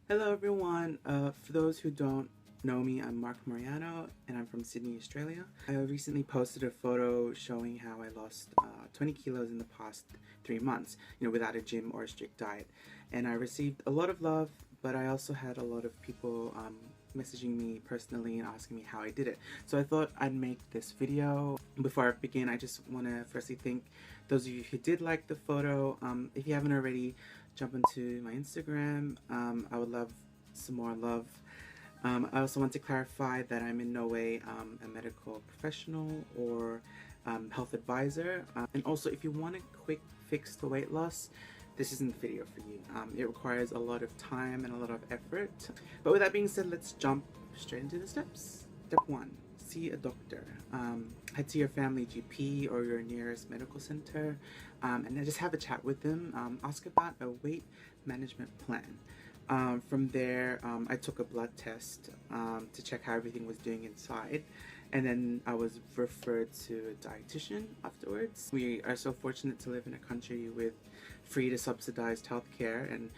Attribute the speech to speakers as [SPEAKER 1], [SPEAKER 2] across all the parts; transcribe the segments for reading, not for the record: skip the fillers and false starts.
[SPEAKER 1] Hello everyone, for those who don't know me, I'm Mark Mariano and I'm from Sydney, Australia. I recently posted a photo showing how I lost 20 kilos in the past 3 months, without a gym or a strict diet. And I received a lot of love, but I also had a lot of people messaging me personally and asking me how I did it. So I thought I'd make this video. Before I begin, I just want to firstly thank those of you who did like the photo. If you haven't already, jump into my Instagram. I would love some more love. I also want to clarify that I'm in no way a medical professional or health advisor. And also, if you want a quick fix to weight loss, this isn't the video for you. It requires a lot of time and a lot of effort. But with that being said, let's jump straight into the steps. Step 1. See a doctor. Head to your family GP or your nearest medical center and then just have a chat with them. Ask about a weight management plan. From there, I took a blood test to check how everything was doing inside, and then I was referred to a dietitian afterwards. We are so fortunate to live in a country with free to subsidized healthcare, and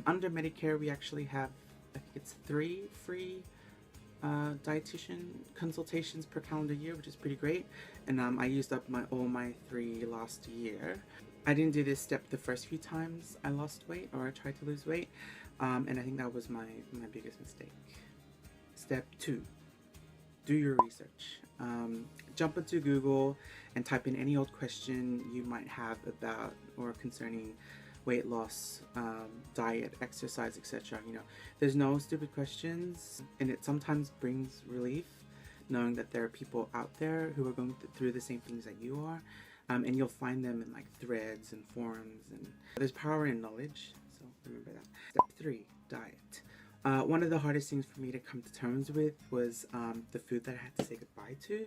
[SPEAKER 1] under Medicare we actually have, I think it's 3 free dietitian consultations per calendar year, which is pretty great. And I used up all my 3 last year. I didn't do this step the first few times I lost weight or I tried to lose weight, and I think that was my biggest mistake. Step 2. Do your research. Jump into Google and type in any old question you might have about or concerning weight loss, diet, exercise, etc. There's no stupid questions, and it sometimes brings relief knowing that there are people out there who are going through the same things that you are, and you'll find them in like threads and forums, and there's power in knowledge, so remember that. Step 3. Diet. One of the hardest things for me to come to terms with was the food that I had to say goodbye to.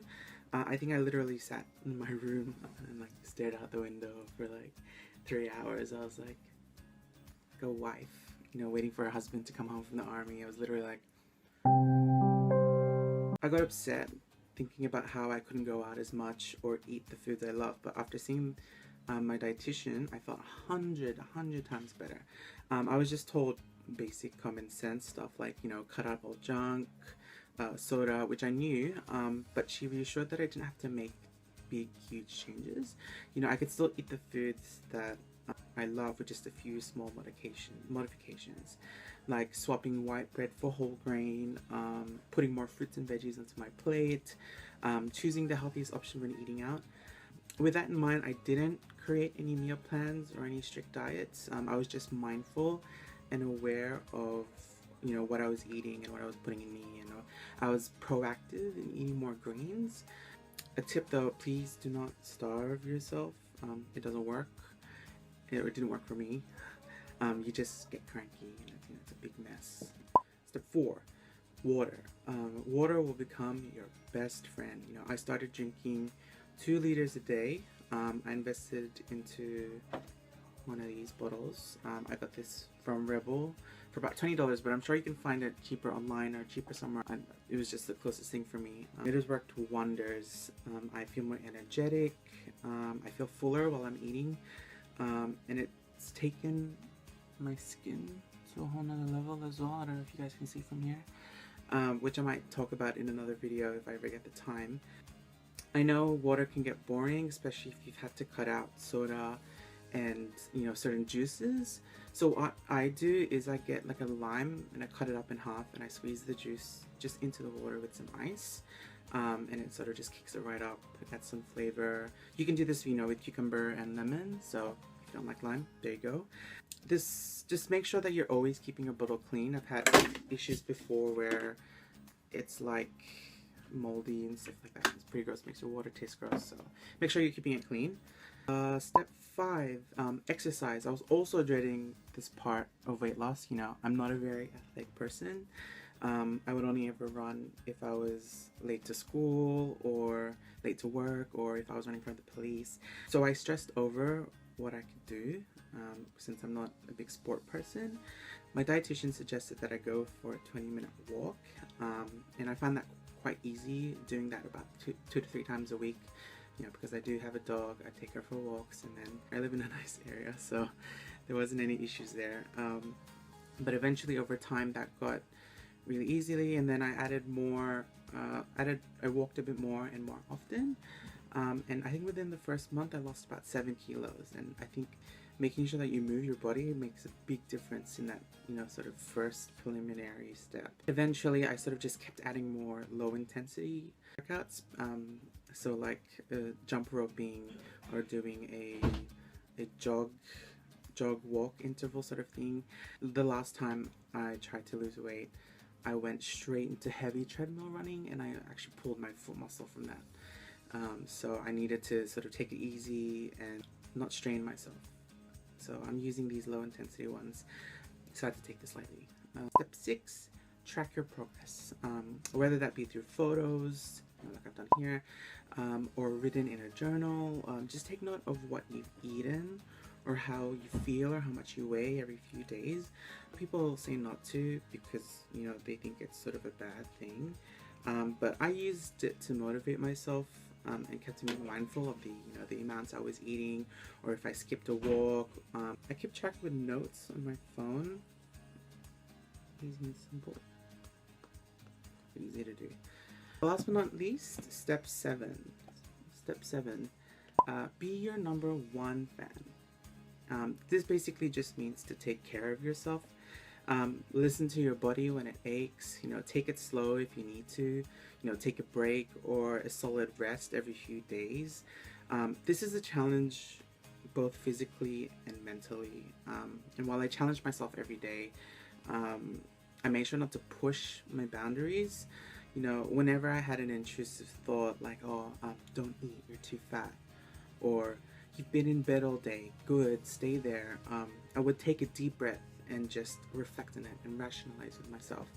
[SPEAKER 1] I think I literally sat in my room and like stared out the window for like 3 hours. I was like a wife, waiting for her husband to come home from the army. I was literally like, I got upset thinking about how I couldn't go out as much or eat the foods I love. But after seeing my dietitian, I felt 100 times better. I was just told basic common sense stuff like, cut out all junk, soda, which I knew, but she reassured that I didn't have to make big, huge changes. I could still eat the foods that I love with just a few small modifications, like swapping white bread for whole grain, putting more fruits and veggies onto my plate, choosing the healthiest option when eating out. With that in mind, I didn't create any meal plans or any strict diets. I was just mindful and aware of what I was eating and what I was putting in me. I was proactive in eating more greens. A tip though, please do not starve yourself. It doesn't work. It didn't work for me. You just get cranky, and I think it's a big mess. Step 4. Water. Water will become your best friend. I started drinking 2 liters a day. I invested into one of these bottles. I got this from Rebel for about $20, but I'm sure you can find it cheaper online or cheaper somewhere. It was just the closest thing for me. It has worked wonders. I feel more energetic. I feel fuller while I'm eating, and it's taken my skin to a whole nother level as well. I don't know if you guys can see from here, which I might talk about in another video if I ever get the time. I know water can get boring, especially if you've had to cut out soda and certain juices. So what I do is I get like a lime and I cut it up in half and I squeeze the juice just into the water with some ice, and it sort of just kicks it right up. It adds some flavor. You can do this with cucumber and lemon, so if you don't like lime, there you go. Just make sure that you're always keeping your bottle clean. I've had issues before where it's like moldy and stuff like that. It's pretty gross, makes your water taste gross, so make sure you're keeping it clean. Step 5, exercise. I was also dreading this part of weight loss. I'm not a very athletic person. I would only ever run if I was late to school or late to work or if I was running from the police. So I stressed over what I could do. Since I'm not a big sport person, my dietitian suggested that I go for a 20-minute walk, and I find that quite easy, doing that about 2 to 3 times a week. Because I do have a dog, I take her for walks, and then I live in a nice area, so there wasn't any issues there. but eventually over time that got really easily, and then I added more. I walked a bit more and more often, and I think within the first month I lost about 7 kilos. And I think making sure that you move your body makes a big difference in that, you know, sort of first preliminary step. Eventually I sort of just kept adding more low intensity workouts, so like jump roping or doing a jog walk interval sort of thing. The last time I tried to lose weight, I went straight into heavy treadmill running, and I actually pulled my foot muscle from that. So I needed to sort of take it easy and not strain myself. So I'm using these low intensity ones. So I had to take this lightly. Step 6, track your progress. Whether that be through photos, like I've done here, or written in a journal. Just take note of what you've eaten, or how you feel, or how much you weigh every few days. People say not to because, you know, they think it's sort of a bad thing. But I used it to motivate myself, and kept me mindful of the, you know, the amounts I was eating, or if I skipped a walk. I kept track with notes on my phone. Easy and simple. Easy to do. Last but not least, step 7. Step 7. Be your #1 fan. This basically just means to take care of yourself. Listen to your body when it aches. You know, take it slow if you need to. You know, take a break or a solid rest every few days. This is a challenge both physically and mentally. And while I challenge myself every day, I make sure not to push my boundaries. You know, whenever I had an intrusive thought like, oh, don't eat, you're too fat, or you've been in bed all day, good, stay there, I would take a deep breath and just reflect on it and rationalize with myself.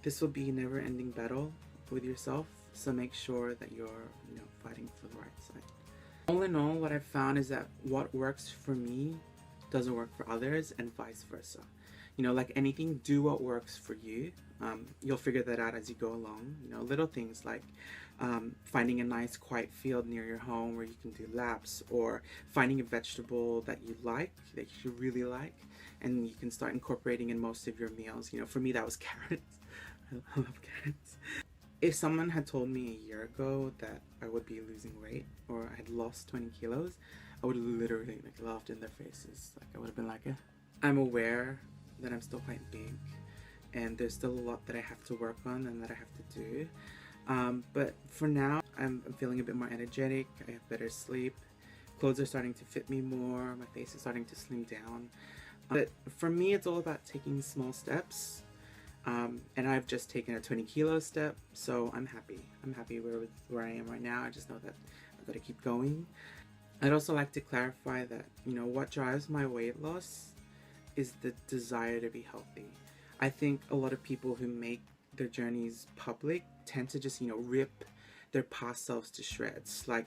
[SPEAKER 1] This will be a never-ending battle with yourself, so make sure that you're, you know, fighting for the right side. All in all, what I've found is that what works for me doesn't work for others, and vice versa. You know, like anything, do what works for you. You'll figure that out as you go along. You know, little things like finding a nice quiet field near your home where you can do laps, or finding a vegetable that you like, that you really like, and you can start incorporating in most of your meals. You know, for me that was carrots. I love carrots. If someone had told me a year ago that I would be losing weight, or I had lost 20 kilos, I would have literally like laughed in their faces. Like, I would have been like, I'm aware that I'm still quite big, and there's still a lot that I have to work on and that I have to do. But for now, I'm feeling a bit more energetic. I have better sleep. Clothes are starting to fit me more. My face is starting to slim down. But for me, it's all about taking small steps. And I've just taken a 20 kilo step, so I'm happy. I'm happy where I am right now. I just know that I've got to keep going. I'd also like to clarify that, you know, what drives my weight loss is the desire to be healthy. I think a lot of people who make their journeys public tend to just, you know, rip their past selves to shreds. Like,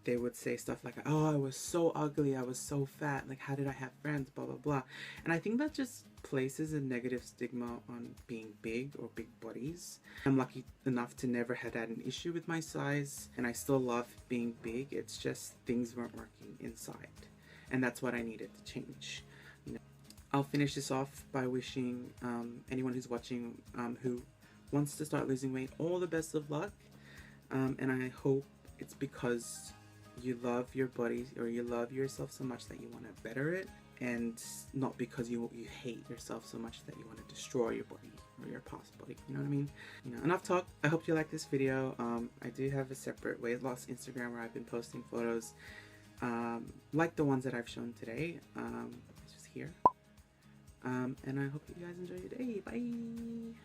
[SPEAKER 1] they would say stuff like, oh, I was so ugly, I was so fat, like, how did I have friends, blah, blah, blah. And I think that just places a negative stigma on being big or big bodies. I'm lucky enough to never have had an issue with my size, and I still love being big. It's just things weren't working inside, and that's what I needed to change. You know, I'll finish this off by wishing anyone who's watching who wants to start losing weight all the best of luck, and I hope it's because you love your body, or you love yourself so much that you want to better it, and not because you hate yourself so much that you want to destroy your body or your past body. You know what I mean? You know, enough talk. I hope you like this video. I do have a separate weight loss Instagram where I've been posting photos like the ones that I've shown today. It's just here. And I hope you guys enjoy your day. Bye.